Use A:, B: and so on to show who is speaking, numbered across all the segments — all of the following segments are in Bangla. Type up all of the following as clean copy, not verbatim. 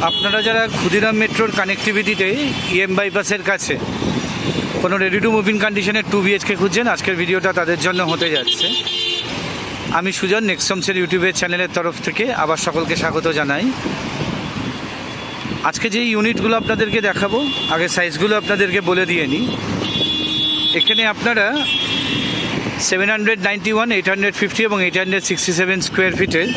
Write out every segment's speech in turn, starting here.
A: আপনারা যারা ক্ষুদিরাম মেট্রোর কানেক্টিভিটিতে ইএম বাইপাসের কাছে কোনো রেডি টু মুভ ইন কন্ডিশনের 2 BHK খুঁজছেন, আজকের ভিডিওটা তাদের জন্য হতে যাচ্ছে। আমি সুজন, নেক্সটমসের ইউটিউবের চ্যানেলের তরফ থেকে আবার সকলকে স্বাগত জানাই। আজকে যে ইউনিটগুলো আপনাদেরকে দেখাবো, আগে সাইজগুলো আপনাদেরকে বলে দিয়ে নিই। এখানে আপনারা 791, 850 এবং 867 স্কোয়ার ফিটের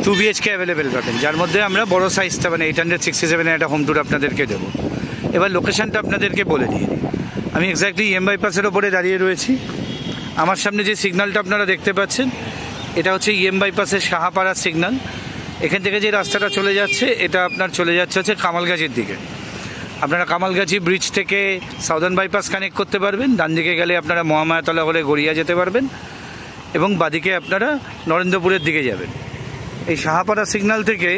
A: 2 BHK অ্যাভেলেবেল পাবেন, যার মধ্যে আমরা বড় সাইজটা মানে 867-এর একটা হোম ট্যুর আপনাদেরকে দেবো। এবার লোকেশানটা আপনাদেরকে বলে দিই। আমি এক্স্যাক্টলি ইএম বাইপাসের ওপরে দাঁড়িয়ে রয়েছি। আমার সামনে যে সিগন্যালটা আপনারা দেখতে পাচ্ছেন, এটা হচ্ছে ইএম বাইপাসের সাহাপাড়া সিগন্যাল। এখান থেকে যে রাস্তাটা চলে যাচ্ছে, এটা আপনার চলে যাচ্ছে হচ্ছে কামালগাছির দিকে। আপনারা কামালগাছি ব্রিজ থেকে সাউদার্ন বাইপাস কানেক্ট করতে পারবেন। ডান দিকে গেলে আপনারা মহামায়াতলা হলে গড়িয়া যেতে পারবেন এবং বাদিকে আপনারা নরেন্দ্রপুরের দিকে যাবেন। এই সাহাপাড়া সিগন্যাল থেকে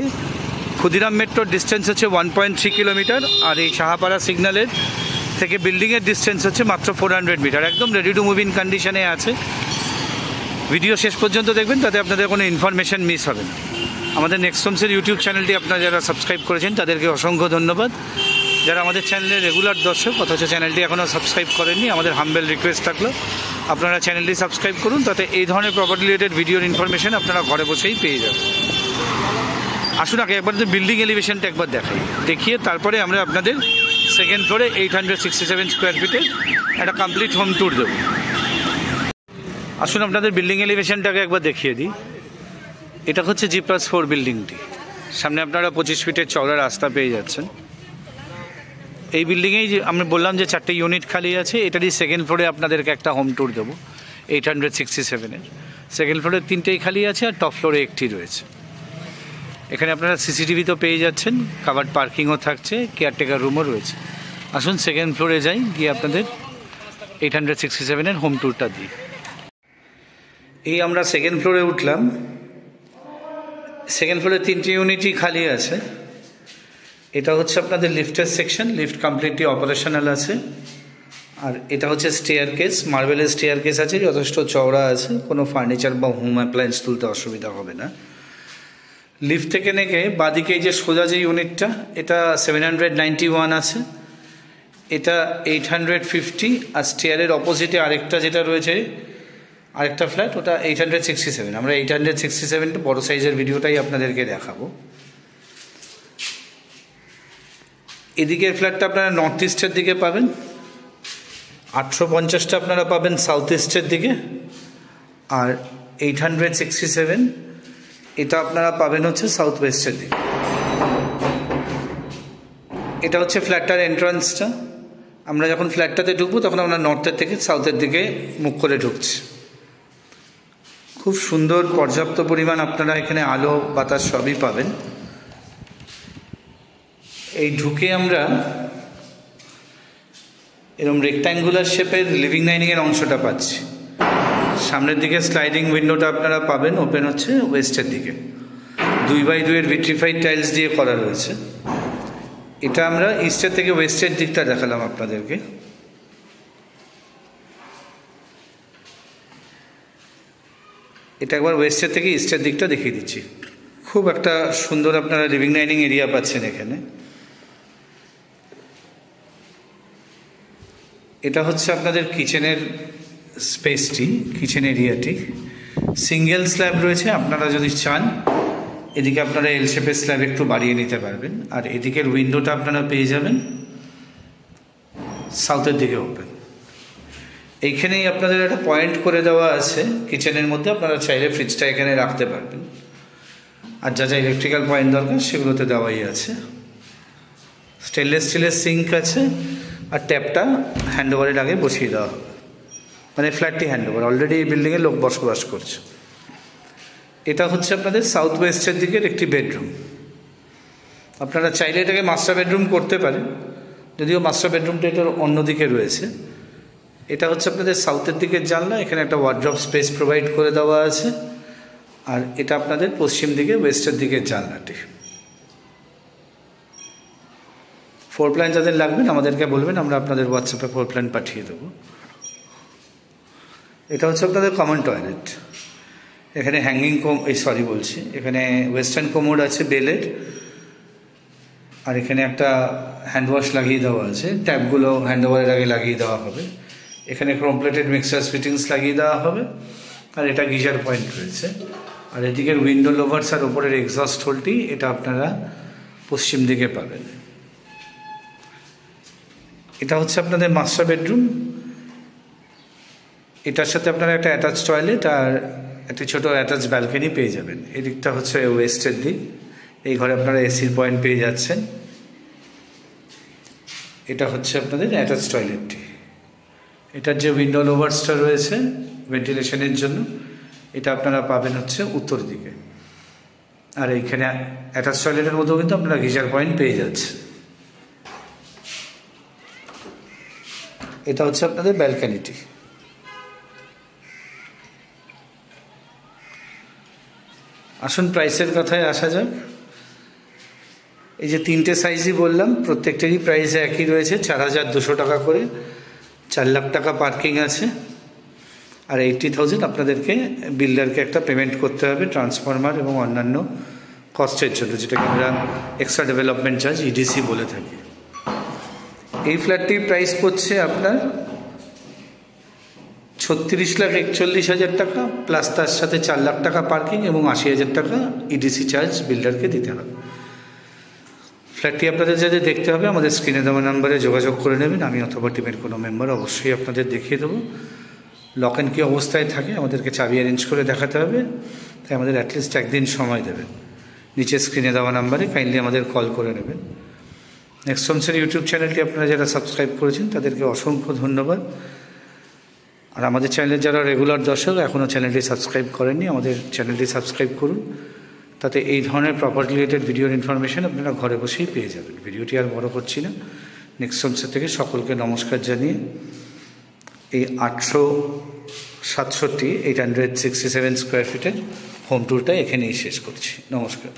A: ক্ষুদিরাম মেট্রোর ডিস্টেন্স হচ্ছে 1.3 কিলোমিটার, আর এই সাহাপাড়া সিগন্যালের থেকে বিল্ডিংয়ের ডিস্টেন্স হচ্ছে মাত্র 400 মিটার। একদম রেডি টু মুভ ইন কন্ডিশনে আছে। ভিডিও শেষ পর্যন্ত দেখবেন, তাতে আপনাদের কোনো ইনফরমেশন মিস হবে না। আমাদের নেক্সটমসের ইউটিউব চ্যানেলটি আপনারা যারা সাবস্ক্রাইব করেছেন তাদেরকে অসংখ্য ধন্যবাদ। যারা আমাদের চ্যানেলের রেগুলার দর্শক অথচ চ্যানেলটি এখনও সাবস্ক্রাইব করেননি, আমাদের হাম্বেল রিকোয়েস্ট থাকলো আপনারা চ্যানেলটি সাবস্ক্রাইব করুন, তাতে এই ধরনের প্রপার্টি রিলেটেড ভিডিওর ইনফরমেশন আপনারা ঘরে বসেই পেয়ে যাবেন। আসুন আগে একবার তো বিল্ডিং এলিভেশনটা একবার দেখিয়ে তারপরে আমরা আপনাদের সেকেন্ড ফ্লোরে 867 স্কোয়ার ফিটের একটা কমপ্লিট হোম ট্যুর দেবো। আসুন আপনাদের বিল্ডিং এলিভেশনটাকে একবার দেখিয়ে দিই। এটা হচ্ছে G+4 বিল্ডিংটি। সামনে আপনারা 25 ফিটের চওড়া রাস্তা পেয়ে যাচ্ছেন। এই বিল্ডিংয়েই আমরা বললাম যে 4টে ইউনিট খালি আছে। এটারই সেকেন্ড ফ্লোরে আপনাদেরকে একটা হোম ট্যুর দেবো 867-এর। সেকেন্ড ফ্লোরে 3টেই খালি আছে, আর টপ ফ্লোরে একটি রয়েছে। এখানে আপনারা সিসিটিভি তো পেয়ে যাচ্ছেন, কাভার্ড পার্কিংও থাকছে, কেয়ারটেকার রুমও রয়েছে। আসুন সেকেন্ড ফ্লোরে যাই, গিয়ে আপনাদের 867-এর হোম ট্যুরটা দিই। এই আমরা সেকেন্ড ফ্লোরে উঠলাম। সেকেন্ড ফ্লোরে 3টে ইউনিটই খালি আছে। এটা হচ্ছে আপনাদের লিফটের সেকশন, লিফট কমপ্লিটলি অপারেশনাল আছে। আর এটা হচ্ছে স্টেয়ার কেস, মার্বেলের স্টেয়ার কেস আছে, যথেষ্ট চওড়া আছে, কোনো ফার্নিচার বা হোম অ্যাপ্লায়েন্স তুলতে অসুবিধা হবে না। লিফট থেকে নেমে বাদিকে এই যে সোজা যে ইউনিটটা, এটা 791 আছে, এটা 850, আর স্টেয়ারের অপোজিটে আরেকটা যেটা রয়েছে আরেকটা ফ্ল্যাট, ওটা 867। আমরা 867টা বড় সাইজের ভিডিওটাই আপনাদেরকে দেখাবো। এদিকের ফ্ল্যাটটা আপনারা নর্থ ইস্টের দিকে পাবেন, 850টা আপনারা পাবেন সাউথ ইস্টের দিকে, আর 867 এটা আপনারা পাবেন হচ্ছে সাউথ ওয়েস্টের দিকে। এটা হচ্ছে ফ্ল্যাটটার এন্ট্রান্সটা। আমরা যখন ফ্ল্যাটটাতে ঢুকবো তখন আমরা নর্থের থেকে সাউথের দিকে মুখ করে ঢুকছি। খুব সুন্দর, পর্যাপ্ত পরিমাণ আপনারা এখানে আলো বাতাস সবই পাবেন। এই ঢুকে আমরা এরকম রেক্ট্যাঙ্গুলার শেপের লিভিং ডাইনিংয়ের অংশটা পাচ্ছি। সামনের দিকে স্লাইডিং উইন্ডোটা আপনারা পাবেন, ওপেন হচ্ছে ওয়েস্টের দিকে। 2x2-এর ভিট্রিফাইড টাইলস দিয়ে করা রয়েছে। এটা আমরা ইস্টের থেকে ওয়েস্টের দিকটা দেখালাম আপনাদেরকে। এটা একবার ওয়েস্টের থেকে ইস্টের দিকটা দেখিয়ে দিচ্ছি। খুব একটা সুন্দর আপনারা লিভিং ডাইনিং এরিয়া পাচ্ছেন এখানে। এটা হচ্ছে আপনাদের কিচেনের স্পেসটি, কিচেন এরিয়াটি। সিঙ্গেল স্ল্যাব রয়েছে, আপনারা যদি চান এদিকে আপনারা এল শেপের স্ল্যাব একটু বাড়িয়ে নিতে পারবেন। আর এদিকের উইন্ডোটা আপনারা পেয়ে যাবেন সাউথের দিকে ওপেন। এইখানেই আপনাদের একটা পয়েন্ট করে দেওয়া আছে কিচেনের মধ্যে, আপনারা চাইলে ফ্রিজটা এখানে রাখতে পারবেন। আর যা যা ইলেকট্রিক্যাল পয়েন্ট দরকার সেগুলোতে দেওয়াই আছে। স্টেনলেস স্টিলের সিঙ্ক আছে, আর ট্যাপটা হ্যান্ডওভারের আগে বসিয়ে দেওয়া হবে, মানে ফ্ল্যাটটি হ্যান্ডওভার। অলরেডি এই বিল্ডিংয়ে লোক বসবাস করছে। এটা হচ্ছে আপনাদের সাউথ ওয়েস্টের দিকের একটি বেডরুম। আপনারা চাইলে এটাকে মাস্টার বেডরুম করতে পারেন, যদিও মাস্টার বেডরুমটা এটার অন্যদিকে রয়েছে। এটা হচ্ছে আপনাদের সাউথের দিকের জানলা, এখানে একটা ওয়ার্ড্রপ স্পেস প্রোভাইড করে দেওয়া আছে। আর এটা আপনাদের পশ্চিম দিকে ওয়েস্টের দিকের জানলাটি। ফ্লোর প্ল্যান যাদের লাগবেন আমাদেরকে বলবেন, আমরা আপনাদের হোয়াটসঅ্যাপে ফ্লোর প্ল্যান পাঠিয়ে দেবো। এটা হচ্ছে আপনাদের কমন টয়লেট। এখানে হ্যাঙ্গিং এখানে ওয়েস্টার্ন কোমোড আছে বেলের, আর এখানে একটা হ্যান্ড ওয়াশ লাগিয়ে দেওয়া আছে, ট্যাপগুলো হ্যান্ড ওভারের আগে লাগিয়ে দেওয়া হবে। এখানে ক্রোম প্লেটেড মিক্সার ফিটিংস লাগিয়ে দেওয়া হবে, আর এটা গিজার পয়েন্ট রয়েছে। আর এদিকের উইন্ডো লোভার্স আর ওপরের এক্সস্ট হোলটি এটা আপনারা পশ্চিম দিকে পাবেন। এটা হচ্ছে আপনাদের মাস্টার বেডরুম। এটার সাথে আপনারা একটা অ্যাটাচ টয়লেট আর একটি ছোটো অ্যাটাচ ব্যালকনি পেয়ে যাবেন। এই দিকটা হচ্ছে ওয়েস্টের দিক। এই ঘরে আপনারা এসির পয়েন্ট পেয়ে যাচ্ছেন। এটা হচ্ছে আপনাদের অ্যাটাচ টয়লেটটি। এটার যে উইন্ডো লোভার্সটা রয়েছে ভেন্টিলেশনের জন্য, এটা আপনারা পাবেন হচ্ছে উত্তর দিকে। আর এইখানে অ্যাটাচ টয়লেটের মধ্যেও কিন্তু আপনারা গিজার পয়েন্ট পেয়ে যাচ্ছে। এটা হচ্ছে আপনাদের ব্যালকনিটি। আসুন প্রাইসের কথায় আসা যাক। এই যে 3টে সাইজই বললাম, প্রত্যেকটারই প্রাইস একই রয়েছে, 4,200 টাকা করে। 4 লাখ টাকা পার্কিং আছে, আর 80,000 আপনাদেরকে বিল্ডারকে একটা পেমেন্ট করতে হবে ট্রান্সফরমার এবং অন্যান্য কস্টের জন্য, যেটাকে আমরা এক্সট্রা ডেভেলপমেন্ট চার্জ ইডিসি বলে থাকি। এই ফ্ল্যাটটির প্রাইস পড়ছে আপনার 36,41,000 টাকা, প্লাস তার সাথে 4 লাখ টাকা পার্কিং এবং 80,000 টাকা ইডিসি চার্জ বিল্ডারকে দিতে হবে। ফ্ল্যাটটি আপনাদের যাদের দেখতে হবে আমাদের স্ক্রিনে দেওয়া নাম্বারে যোগাযোগ করে নেবেন। আমি অথবা টিমের কোনো মেম্বার অবশ্যই আপনাদের দেখিয়ে দেবো। লক অ্যান্ড কি অবস্থায় থাকে আমাদেরকে চাবি অ্যারেঞ্জ করে দেখাতে হবে, তাই আমাদের অ্যাটলিস্ট একদিন সময় দেবেন। নিচে স্ক্রিনে দেওয়া নাম্বারে কাইন্ডলি আমাদের কল করে নেবেন। নেক্সট হোমসের ইউটিউব চ্যানেলটি আপনারা যারা সাবস্ক্রাইব করেছেন তাদেরকে অসংখ্য ধন্যবাদ। আর আমাদের চ্যানেলের যারা রেগুলার দর্শক এখনও চ্যানেলটি সাবস্ক্রাইব করেননি, আমাদের চ্যানেলটি সাবস্ক্রাইব করুন। তাতে এই ধরনের প্রপার্টি রিলেটেড ভিডিওর ইনফরমেশন আপনারা ঘরে বসেই পেয়ে যাবেন। ভিডিওটি আর বড় করছি না। নেক্সট হোমসের থেকে সকলকে নমস্কার জানিয়ে এই 867 867 স্কোয়ার ফিটের হোম ট্যুরটা এখানেই শেষ করছি। নমস্কার।